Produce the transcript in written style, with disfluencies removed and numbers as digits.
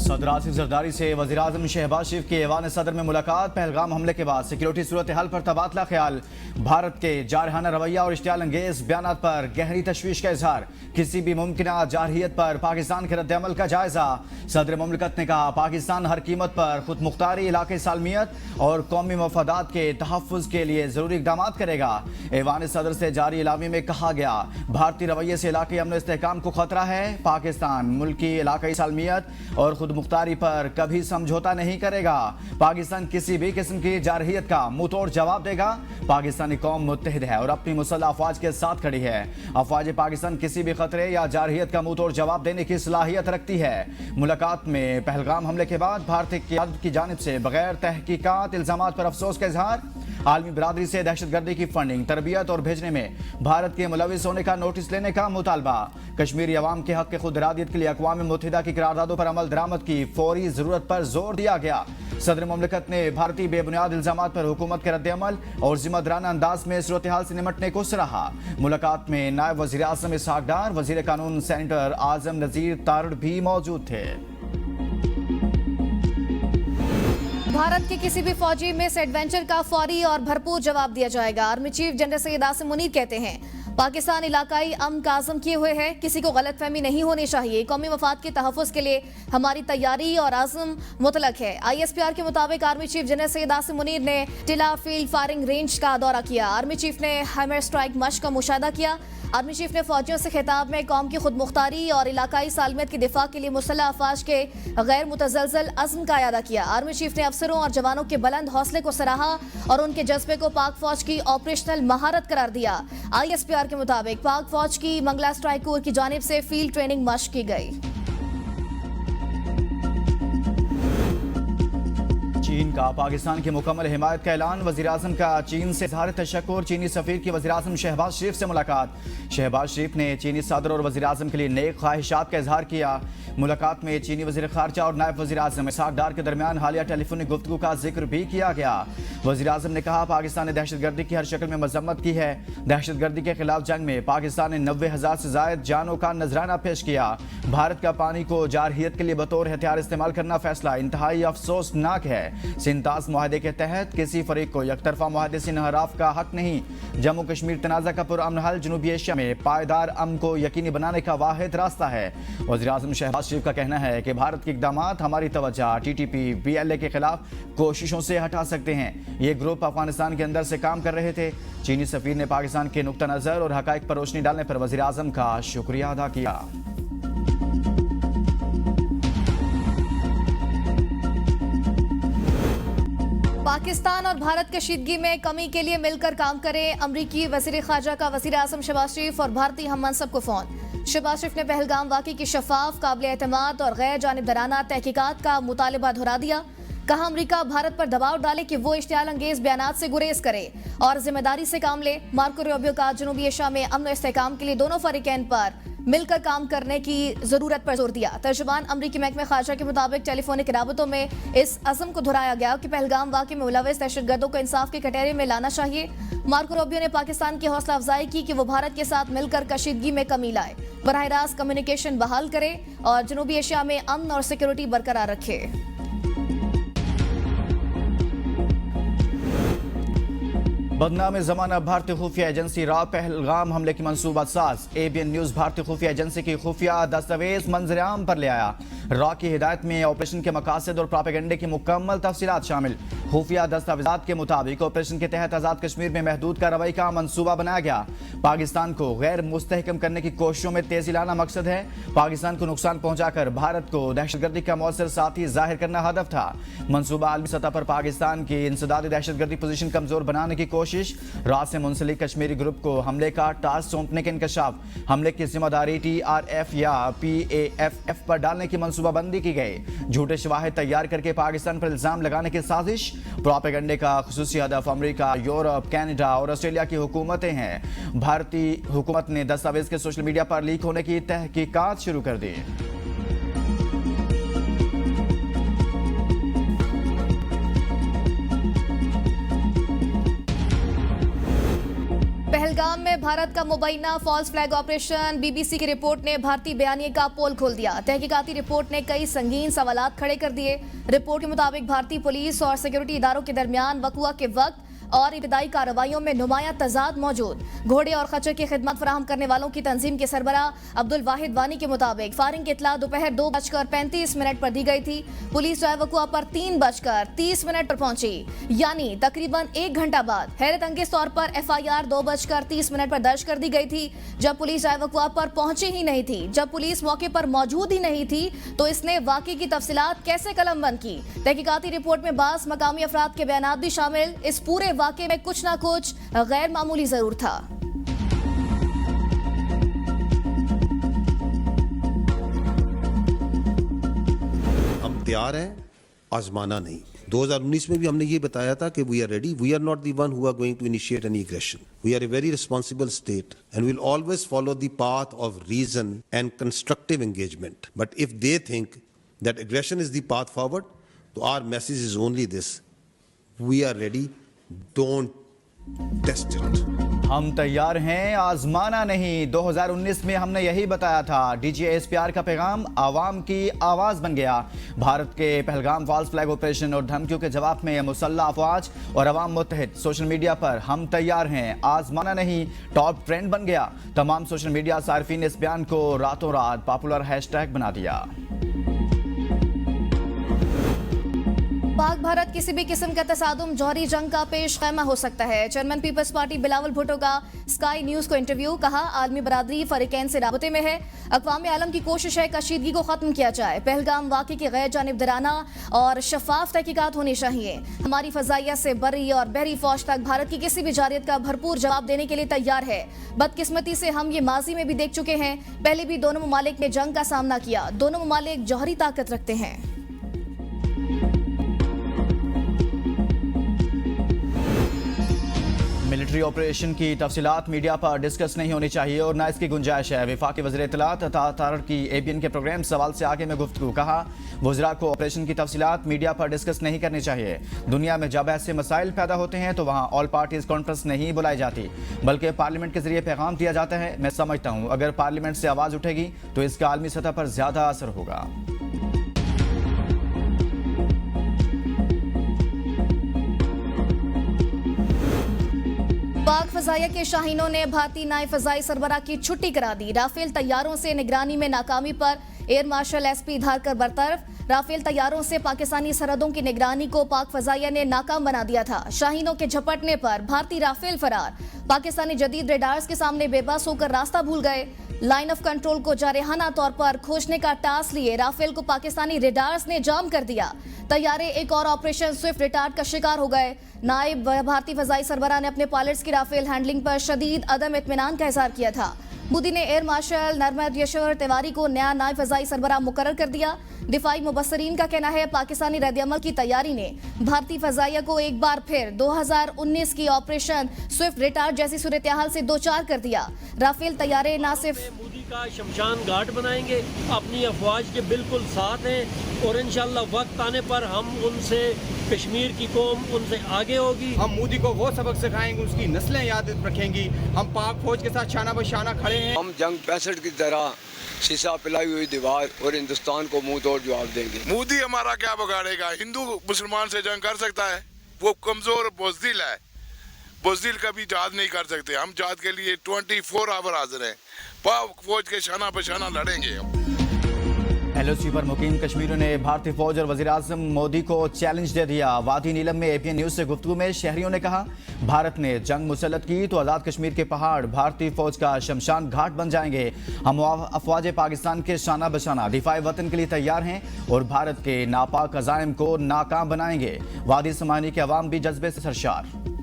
सदर आसिफ जरदारी से वज़ीर-ए-आज़म शहबाज शरीफ की ऐवान सदर में मुलाकात। पहलगाम हमले के बाद सिक्योरिटी सूरत हाल पर तबादला ख्याल। भारत के जारहाना रवैया और इश्तियाल अंगेज बयान पर गहरी तशवीश का इजहार। किसी भी मुमकिन जारहियत पर पाकिस्तान के रद्द-ए-अमल का जायजा। सदर मुमलिकत ने कहा, पाकिस्तान हर कीमत पर खुद मुख्तारी, इलाके सालमियत और कौमी मफादात के तहफ़्फ़ुज़ के लिए ज़रूरी इक़दाम करेगा। ऐवान सदर से जारी इलामी में कहा गया, भारतीय रवैये से इलाके अमन इस्तेहकाम को खतरा है। पाकिस्तान मुल्क की इलाकाई सालमियत और खुद मुख्तारी पर कभी समझौता नहीं करेगा। पाकिस्तान किसी भी किस्म की जारहियत का मुंह तोड़ जवाब देगा। पाकिस्तानी कौम मुत्तहिद है और अपनी मुसल्लह अफवाज के साथ खड़ी है। अफवाज पाकिस्तान किसी भी खतरे या जारहियत का मुंह तोड़ जवाब देने की सलाहियत रखती है। मुलाकात में पहलगाम हमले के बाद भारतीय क़यादत की जानिब से बगैर तहकीकात इल्जामात पर अफसोस का इजहार। आलमी बरादरी से दहशतगर्दी की फंडिंग, तरबियत और भेजने में भारत के मुलविस होने का नोटिस लेने का मुतालबा। कश्मीरी अवाम के हक के खुद इरादियत के लिए अक़वाम मुत्तहिदा की करारदादों पर अमल दरामद की फौरी जरूरत पर जोर दिया गया। सदर मुमलिकत ने भारतीय बेबुनियाद इल्जामात पर हुकूमत के रद्द-ए-अमल और जिम्मेदाराना अंदाज में सूरत हाल से निमटने को सराहा। मुलाकात में नायब वज़ीर-ए-आज़म इसहाक डार, वज़ीर कानून सेनेटर आज़म नज़ीर तारड़ भी मौजूद थे। भारत के किसी भी फौजी मिस एडवेंचर का फौरी और भरपूर जवाब दिया जाएगा। Army chief general Syed Asim Munir कहते हैं, पाकिस्तान इलाकाई अमन का आज़म किए हुए है। किसी को गलतफहमी नहीं होनी चाहिए। कौमी मफाद के तहफ़्फ़ुज़ के लिए हमारी तैयारी और आज़म मुतलक है। ISPR के मुताबिक army chief general Syed Asim Munir ने टिला फील्ड फायरिंग रेंज का दौरा किया। आर्मी चीफ ने हैमर स्ट्राइक मश्क का मुशाहिदा किया। आर्मी चीफ ने फौजियों से खिताब में कौम की खुद मुख्तारी और इलाकाई सालमियत की दिफा के लिए मुसल्लह अफवाज के गैर मुतज़लज़ल अज़्म का अदा किया। आर्मी चीफ ने अफसरों और जवानों के बुलंद हौसले को सराहा और उनके जज्बे को पाक फौज की ऑपरेशनल महारत करार दिया। ISPR के मुताबिक पाक फौज की मंगला स्ट्राइक कोर की जानिब से फील्ड ट्रेनिंग मश्क की गई। चीन का पाकिस्तान की मुकम्मल हिमायत का ऐलान। वज़ीर-ए-आज़म का चीन से इज़हार तशक्कुर। चीनी सफ़ीर की वज़ीर-ए-आज़म शहबाज शरीफ से मुलाकात। शहबाज शरीफ ने चीनी सदर और वज़ीर-ए-आज़म के लिए नेक ख्वाहिशात का इज़हार किया। मुलाकात में चीनी वज़ीर ख़ारजा और नायब वज़ीर-ए-आज़म इसहाक डार के दरमियान हालिया टेलीफोनिक गुफ्तगू का जिक्र भी किया गया। वज़ीर-ए-आज़म ने कहा, पाकिस्तान ने दहशतगर्दी की हर शक्ल में मज़म्मत की है। दहशतगर्दी के खिलाफ जंग में पाकिस्तान ने 90,000 से ज़ायद जानों का नजराना पेश किया। भारत का पानी को जारहियत के लिए बतौर हथियार इस्तेमाल करना फैसला इंतहाई अफसोसनाक है। सिंतास मुआहदे के तहत किसी फरीक को यकतरफा मुआहदे से इन्हराफ का हक नहीं। जम्मू कश्मीर तनाज़ा का पुरअमन हल जनूबी एशिया में पायदार अमन को यकीनी बनाने का वाहिद रास्ता है। वज़ीर-ए-आज़म शहबाज शरीफ का कहना है कि भारत के इक़दामात हमारी तवज्जो TTP BLA के खिलाफ कोशिशों से हटा सकते हैं। ये ग्रुप अफगानिस्तान के अंदर से काम कर रहे थे। चीनी सफ़ीर ने पाकिस्तान के नुक्ता नज़र और हक़ाइक़ पर रोशनी डालने पर वज़ीर-ए-आज़म का शुक्रिया अदा किया। पाकिस्तान और भारत कशीदगी में कमी के लिए मिलकर काम करें। अमरीकी वज़ीर ख़ारजा का वज़ीर-ए-आज़म शहबाज शरीफ और भारतीय हम मनसब को फ़ोन। शहबाज शरीफ ने पहलगाम वाक़े की शफाफ, काबिल एतमाद और गैर जानिबदाराना तहकीकात का मुतालबा दोहरा दिया। कहा, अमरीका भारत पर दबाव डाले कि वो इश्तियाल अंगेज बयानात से गुरेज करे और जिम्मेदारी से काम ले। मार्को रूबियो का जनूबी एशिया में अमन और इस्तेहकाम के लिए दोनों फरीकैन पर मिलकर काम करने की जरूरत पर जोर दिया। तर्जुमान अमरीकी महकमे ख़ारजा के मुताबिक टेलीफोनिक राबतों में इस अज़म को दोहराया गया कि पहलगाम वाक़े में मुलविस दहशतगर्दों को इंसाफ के कटहरे में लाना चाहिए। मार्को रूबियो ने पाकिस्तान की हौसला अफजाई की कि वो भारत के साथ मिलकर कशीदगी में कमी लाए, बराह रास्त कम्युनिकेशन बहाल करे और जनूबी एशिया में अमन और सिक्योरिटी बरकरार रखे। बदनाम ज़माना भारतीय खुफिया एजेंसी रा पहलगाम हमले की मनसूबा साज। ABN न्यूज़ भारतीय खुफिया एजेंसी की खुफिया दस्तावेज मंजर-ए-आम पर ले आया। रा की हिदायत में ऑपरेशन के मकासद और प्रोपेगेंडे की मुकम्मल तफसीलात शामिल। खुफिया दस्तावेजात के मुताबिक ऑपरेशन के तहत आज़ाद कश्मीर में महदूद कार्रवाई का मनसूबा बनाया गया। पाकिस्तान को गैर मुस्तहकम करने की कोशिशों में तेजी लाना मकसद है। पाकिस्तान को नुकसान पहुंचाकर भारत को दहशतगर्दी का मौसर साथी जाहिर करना हदफ था। मनसूबा आलमी सतह पर पाकिस्तान की इंसदादी दहशतगर्दी पोजीशन कमजोर बनाने की कोशिश। रात से मुंसलिक कश्मीरी ग्रुप को हमले का टास्क सौंपने के इंकशाफ, हमले की जिम्मेदारी TRF या PAFF पर डालने की मनसूबाबंदी की गई। झूठे शवाहिद तैयार करके पाकिस्तान पर इल्जाम लगाने की साजिश। प्रोपेगेंडे का खुसूसी हदफ अमेरिका, यूरोप, कनाडा और ऑस्ट्रेलिया की हुकूमतें हैं। भारतीय हुकूमत ने दस्तावेज के सोशल मीडिया पर लीक होने की तहकीकात शुरू कर दी। पहलगाम में भारत का मुबैना फॉल्स फ्लैग ऑपरेशन। बीबीसी की रिपोर्ट ने भारतीय बयानिए का पोल खोल दिया। तहकीकाती रिपोर्ट ने कई संगीन सवालात खड़े कर दिए। रिपोर्ट के मुताबिक भारतीय पुलिस और सिक्योरिटी इदारों के दरमियान वकूआ के वक्त और इब्तदाई कार्रवाइयों में नुमाया तजाद मौजूद। घोड़े और खच्चर की खिदमत फराहम करने वालों की तंजीम के सरबराह अब्दुल वाहिद वानी के मुताबिक फायरिंग की इतला दोपहर 2:35 पर दी गई थी। पुलिस जो है वकूआ पर 3:30 पर पहुंची, यानी तकरीबन 1 घंटा बाद। हैरत अंगेज तौर पर FIR 2:30 पर दर्ज कर दी गई थी, जब पुलिस जो है वकूआ पर पहुंची ही नहीं थी। जब पुलिस मौके पर मौजूद ही नहीं थी तो इसने वाकई की तफसीलात कैसे कलमबंद की। तहकीकाती रिपोर्ट में बास मकामी अफराद के बयानात भी शामिल। इस पूरे वाकये में कुछ ना कुछ गैर मामूली जरूर था। हम तैयार हैं, आजमाना नहीं। 2019 में भी हमने ये बताया था कि we are ready, we are not the one who are going to initiate any aggression. We are a very responsible state and will always follow the path of reason and constructive engagement. But if they think that aggression is the path forward, तो our message is only this: we are ready, don't test it. हम तैयार हैं, आजमाना नहीं। 2019 में हमने यही बताया था। DGSPR का पैगाम आवाम की आवाज बन गया। भारत के पहलगाम फॉल्स फ्लैग ऑपरेशन और धमकियों के जवाब में मुसल्लह अफवाज और अवाम मुत्तहिद। सोशल मीडिया पर हम तैयार हैं, आजमाना नहीं टॉप ट्रेंड बन गया। तमाम सोशल मीडिया सार्फिन इस बयान को रातों रात पॉपुलर हैशटैग बना दिया। पाक भारत किसी भी किस्म का तसादुम जौहरी जंग का पेश खैमा हो सकता है। चेयरमैन पीपल्स पार्टी बिलावल भुट्टो का स्काई न्यूज को इंटरव्यू। कहा, आलमी बरादरी फरीकैन से राबते में है। अक़वाम आलम की कोशिश है कशीदगी को खत्म किया जाए। पहलगाम वाक़े की गैर जानिबदाराना और शफाफ तहकीकात होनी चाहिए। हमारी फजाइया से बर्री और बहरी फौज तक भारत की किसी भी जारियत का भरपूर जवाब देने के लिए तैयार है। बदकिस्मती से हम ये माजी में भी देख चुके हैं। पहले भी दोनों ममालिक ने जंग का सामना किया। दोनों ममालिक जौहरी ताकत रखते हैं। मिलिट्री ऑपरेशन की तफसीलात मीडिया पर डिस्कस नहीं होनी चाहिए और न इसकी गुंजाइश है। वफाकी वज़ीर इत्तलात अता तारड़ की ABN के प्रोग्राम सवाल से आगे में गुफ्तगू। कहा, वज़रा को ऑपरेशन की तफसीलात मीडिया पर डिस्कस नहीं करनी चाहिए। दुनिया में जब ऐसे मसाइल पैदा होते हैं तो वहाँ ऑल पार्टीज कॉन्फ्रेंस नहीं बुलाई जाती, बल्कि पार्लियामेंट के जरिए पैगाम दिया जाता है। मैं समझता हूँ अगर पार्लियामेंट से आवाज़ उठेगी तो इसका आलमी सतह पर ज़्यादा असर होगा। पाक फजाइया के शाहीनों ने भारतीय नायब फजाई सरबराह की छुट्टी करा दी। राफेल तैयारों से निगरानी में नाकामी पर एयर मार्शल SP धारकर बरतरफ। राफेल तैयारों से पाकिस्तानी सरहदों की निगरानी को पाक फजाइया ने नाकाम बना दिया था। शाहीनों के झपटने पर भारतीय राफेल फरार। पाकिस्तानी जदीद रेडार्स के सामने बेबस होकर रास्ता भूल गए। लाइन ऑफ कंट्रोल को जारहाना तौर पर खोजने का टास्क लिए राफेल को पाकिस्तानी रेडार्स ने जाम कर दिया। तैयारे एक और ऑपरेशन स्विफ्ट रिटार्ड का शिकार हो गए। नायब भारतीय फजाई सरबराह ने अपने पायलट्स की राफेल हैंडलिंग पर शदीद अदम इत्मीनान का इजहार किया था। मोदी ने एयर मार्शल नरमद तिवारी को नया नायब फजाई सरबराह मुकर्रर कर दिया। दिफाई मुबस्सरीन का कहना है पाकिस्तानी रद्द-ए-अमल की तैयारी ने भारतीय फजाइया को एक बार फिर 2019 की ऑपरेशन स्विफ्ट रिटार्ड जैसी सूरत-ए-हाल से दो चार कर दिया। राफेल तैयारे ना सिर्फ मोदी का शमशान घाट बनाएंगे, अपनी अफवाज के बिल्कुल साथ हैं और इंशाल्लाह वक्त आने पर हम उनसे, कश्मीर की कौम उनसे आगे होगी। हम मोदी को वो सबक सिखाएंगे, उसकी नस्लें याद रखेंगी। हम पाक फौज के साथ शाना बशाना खड़े हैं। हम जंग 65 की तरह शीशा पिलाई हुई दीवार और हिंदुस्तान को मुंह तोड़ जवाब देंगे। मोदी हमारा क्या बिगाड़ेगा? हिंदू मुसलमान से जंग कर सकता है? वो कमजोर बुज़दिल है, बुज़दिल कभी जाद नहीं कर सकते। हम जाद के लिए 24 आवर हाजिर हैं। पाक फौज के शाना बशाना लड़ेंगे हम। LOC पर मुकीम कश्मीरियों ने भारतीय फौज और वज़ीर आज़म मोदी को चैलेंज दे दिया। वादी नीलम में APN न्यूज से गुफ्तगू में शहरियों ने कहा, भारत ने जंग मुसल्लत की तो आज़ाद कश्मीर के पहाड़ भारतीय फौज का शमशान घाट बन जाएंगे। हम अफवाज पाकिस्तान के शाना बशाना दिफाए वतन के लिए तैयार हैं और भारत के नापाक अज़ाइम को नाकाम बनाएंगे। वादी समानी के अवाम भी जज्बे से सरशार।